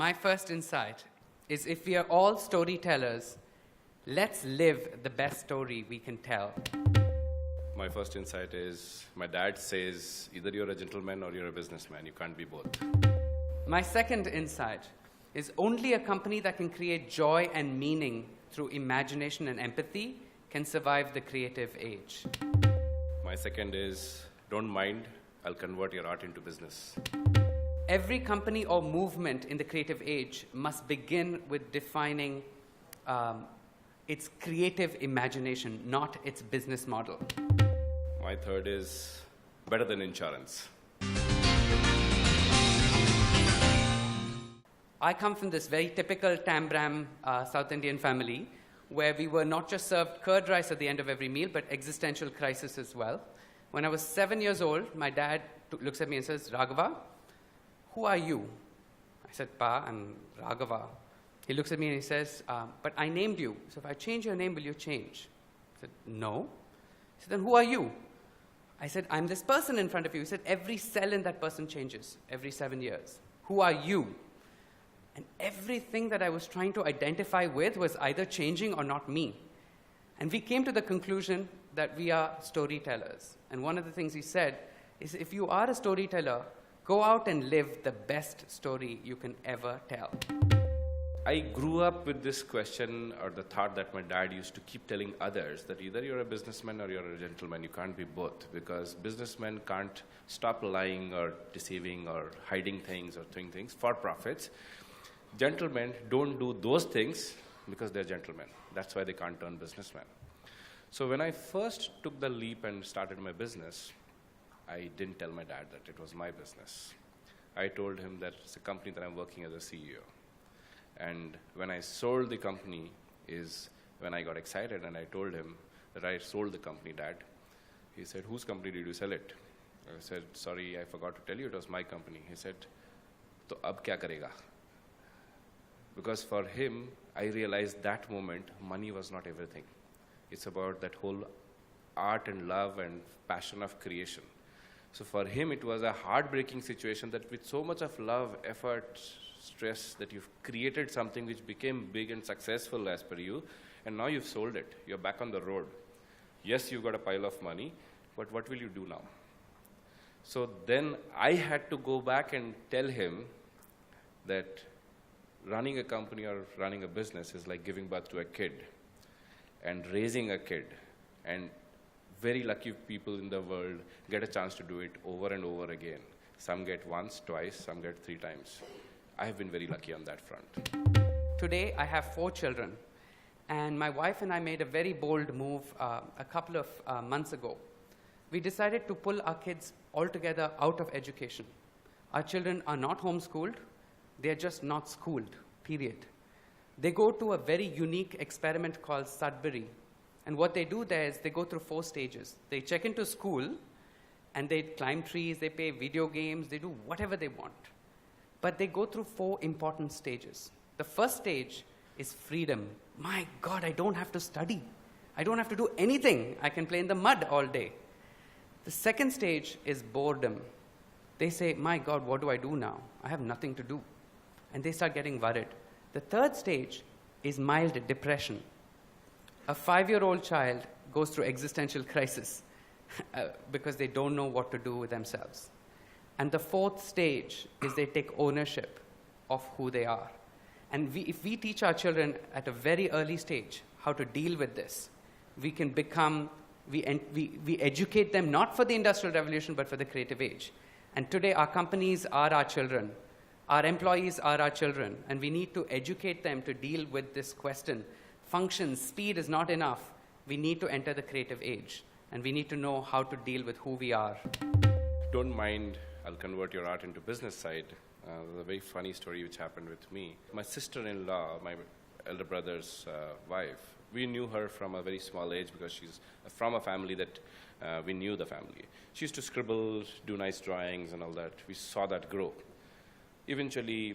My first insight is if we are all storytellers, let's live the best story we can tell. My first insight is my dad says either you're a gentleman or you're a businessman. You can't be both. My second insight is only a company that can create joy and meaning through imagination and empathy can survive the creative age. My second is don't mind, I'll convert your art into business. Every company or movement in the creative age must begin with defining its creative imagination, not its business model. My third is better than insurance. I come from this very typical Tambram South Indian family where we were not just served curd rice at the end of every meal, but existential crisis as well. When I was 7 years old, my dad looks at me and says, Raghava, who are you? I said, Pa, I'm Raghava. He looks at me and he says, but I named you. So if I change your name, will you change? I said, no. He said, then who are you? I said, I'm this person in front of you. He said, every cell in that person changes every 7 years. Who are you? And everything that I was trying to identify with was either changing or not me. And we came to the conclusion that we are storytellers. And one of the things he said is, if you are a storyteller, go out and live the best story you can ever tell. I grew up with this question or the thought that my dad used to keep telling others that either you're a businessman or you're a gentleman. You can't be both, because businessmen can't stop lying or deceiving or hiding things or doing things for profits. Gentlemen don't do those things because they're gentlemen. That's why they can't turn businessmen. So when I first took the leap and started my business, I didn't tell my dad that it was my business. I told him that it's a company that I'm working as a CEO. And when I sold the company is when I got excited and I told him that I sold the company, Dad. He said, whose company did you sell it? I said, sorry, I forgot to tell you, it was my company. He said, to ab kya karega? Because for him, I realized that moment, money was not everything. It's about that whole art and love and passion of creation. So for him, it was a heartbreaking situation that with so much of love, effort, stress, that you've created something which became big and successful as per you, and now you've sold it. You're back on the road. Yes, you've got a pile of money, but what will you do now? So then I had to go back and tell him that running a company or running a business is like giving birth to a kid and raising a kid. And very lucky people in the world get a chance to do it over and over again. Some get once, twice, some get 3 times. I have been very lucky on that front. Today, I have 4 children. And my wife and I made a very bold move a couple of months ago. We decided to pull our kids altogether out of education. Our children are not homeschooled. They're just not schooled, period. They go to a very unique experiment called Sudbury. And what they do there is they go through 4 stages. They check into school, and they climb trees, they play video games, they do whatever they want. But they go through 4 important stages. The first stage is freedom. My God, I don't have to study. I don't have to do anything. I can play in the mud all day. The second stage is boredom. They say, my God, what do I do now? I have nothing to do. And they start getting worried. The third stage is mild depression. A 5-year-old child goes through existential crisis because they don't know what to do with themselves. And the fourth stage is they take ownership of who they are. And if we teach our children at a very early stage how to deal with this, we can become, we educate them not for the Industrial Revolution, but for the creative age. And today, our companies are our children. Our employees are our children. And we need to educate them to deal with this question. Function, speed is not enough. We need to enter the creative age. And we need to know how to deal with who we are. Don't mind, I'll convert your art into business side. There's a very funny story which happened with me. My sister-in-law, my elder brother's wife, we knew her from a very small age because she's from a family that we knew the family. She used to scribble, do nice drawings and all that. We saw that grow. Eventually,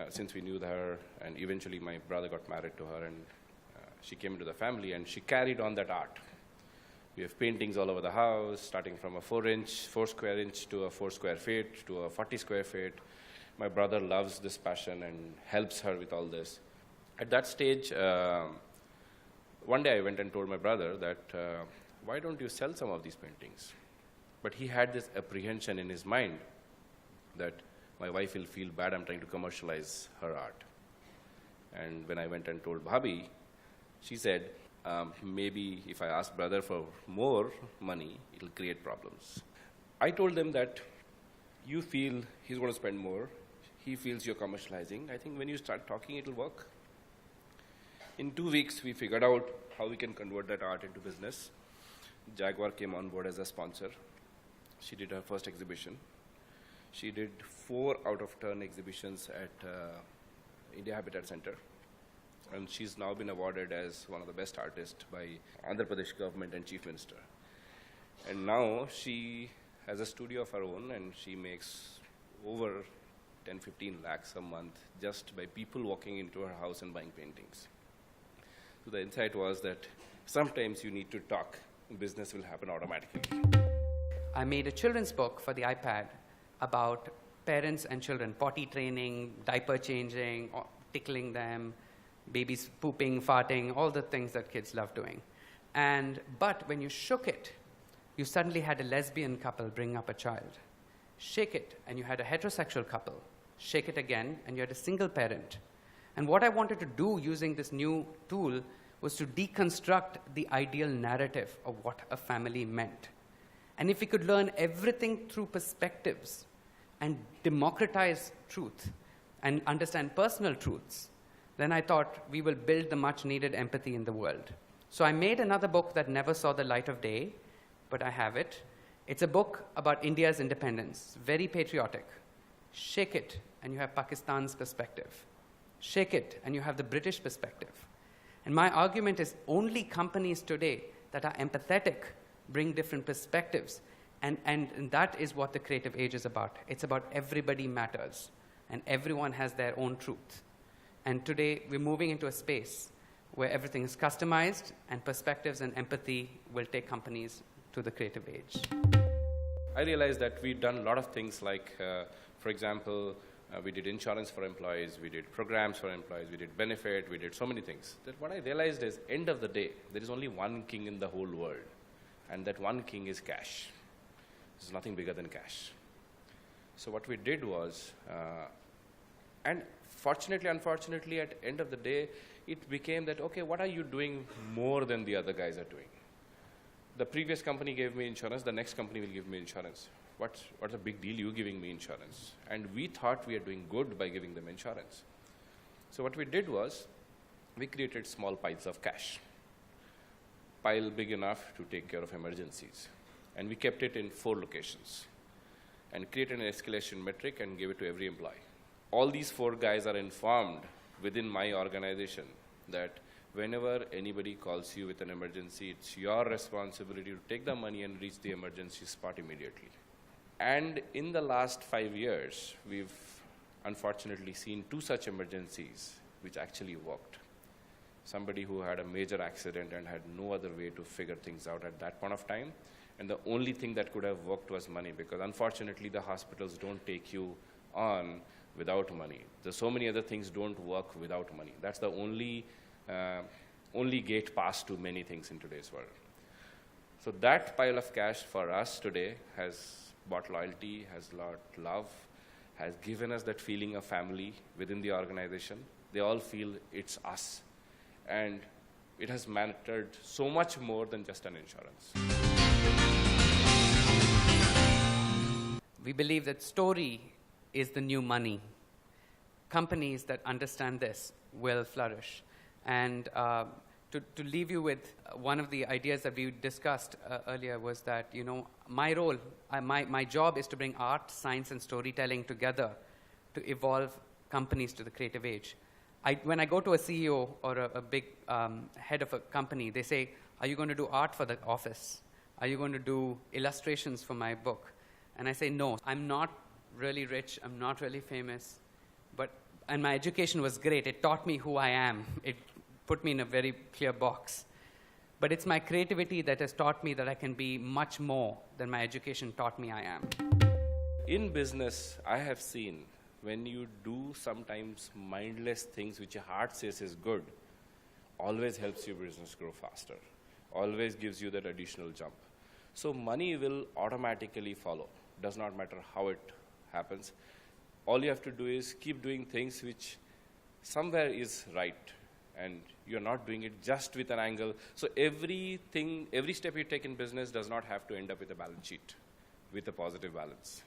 since we knew her, and eventually my brother got married to her, and she came into the family, and she carried on that art. We have paintings all over the house, starting from a 4 square inch to a 4 square feet to a 40 square feet. My brother loves this passion and helps her with all this. At that stage, one day I went and told my brother that, why don't you sell some of these paintings? But he had this apprehension in his mind that my wife will feel bad I'm trying to commercialize her art. And when I went and told Bhabhi, she said, maybe if I ask brother for more money, it'll create problems. I told them that you feel he's going to spend more, he feels you're commercializing. I think when you start talking, it'll work. In 2 weeks, we figured out how we can convert that art into business. Jaguar came on board as a sponsor. She did her first exhibition. She did 4 out-of-turn exhibitions at India Habitat Center. And she's now been awarded as one of the best artists by Andhra Pradesh government and Chief Minister. And now she has a studio of her own, and she makes over 10-15 lakhs a month just by people walking into her house and buying paintings. So the insight was that sometimes you need to talk, business will happen automatically. I made a children's book for the iPad about parents and children, potty training, diaper changing, tickling them, babies pooping, farting, all the things that kids love doing. But when you shook it, you suddenly had a lesbian couple bring up a child. Shake it, and you had a heterosexual couple. Shake it again, and you had a single parent. And what I wanted to do using this new tool was to deconstruct the ideal narrative of what a family meant. And if we could learn everything through perspectives and democratize truth and understand personal truths, then I thought we will build the much needed empathy in the world. So I made another book that never saw the light of day, but I have it. It's a book about India's independence, very patriotic. Shake it, and you have Pakistan's perspective. Shake it, and you have the British perspective. And my argument is only companies today that are empathetic bring different perspectives. And that is what the creative age is about. It's about everybody matters, and everyone has their own truth. And today, we're moving into a space where everything is customized, and perspectives and empathy will take companies to the creative age. I realized that we'd done a lot of things like, for example, we did insurance for employees, we did programs for employees, we did benefit, we did so many things. That what I realized is, end of the day, there is only one king in the whole world, and that one king is cash. There's nothing bigger than cash. So what we did was, and fortunately, unfortunately, at the end of the day, it became that, okay, what are you doing more than the other guys are doing? The previous company gave me insurance, the next company will give me insurance. What's a big deal, you giving me insurance? And we thought we are doing good by giving them insurance. So what we did was, we created small piles of cash. Pile big enough to take care of emergencies. And we kept it in 4 locations. And created an escalation metric and gave it to every employee. All these 4 guys are informed within my organization that whenever anybody calls you with an emergency, it's your responsibility to take the money and reach the emergency spot immediately. And in the last 5 years, we've unfortunately seen 2 such emergencies which actually worked. Somebody who had a major accident and had no other way to figure things out at that point of time. And the only thing that could have worked was money, because unfortunately the hospitals don't take you on without money. There's so many other things don't work without money. That's the only gate pass to many things in today's world. So that pile of cash for us today has bought loyalty, has bought love, has given us that feeling of family within the organization. They all feel it's us. And it has mattered so much more than just an insurance. We believe that story is the new money. Companies that understand this will flourish. And to leave you with one of the ideas that we discussed earlier was that, you know, my role, my job is to bring art, science, and storytelling together to evolve companies to the creative age. When I go to a CEO or a big head of a company, they say, are you going to do art for the office? Are you going to do illustrations for my book? And I say, no, I'm not really rich, I'm not really famous, and my education was great. It taught me who I am. It put me in a very clear box. But it's my creativity that has taught me that I can be much more than my education taught me I am. In business, I have seen when you do sometimes mindless things which your heart says is good, always helps your business grow faster, always gives you that additional jump. So money will automatically follow. Does not matter how it happens. All you have to do is keep doing things which somewhere is right, and you're not doing it just with an angle. So everything, every step you take in business does not have to end up with a balance sheet, with a positive balance.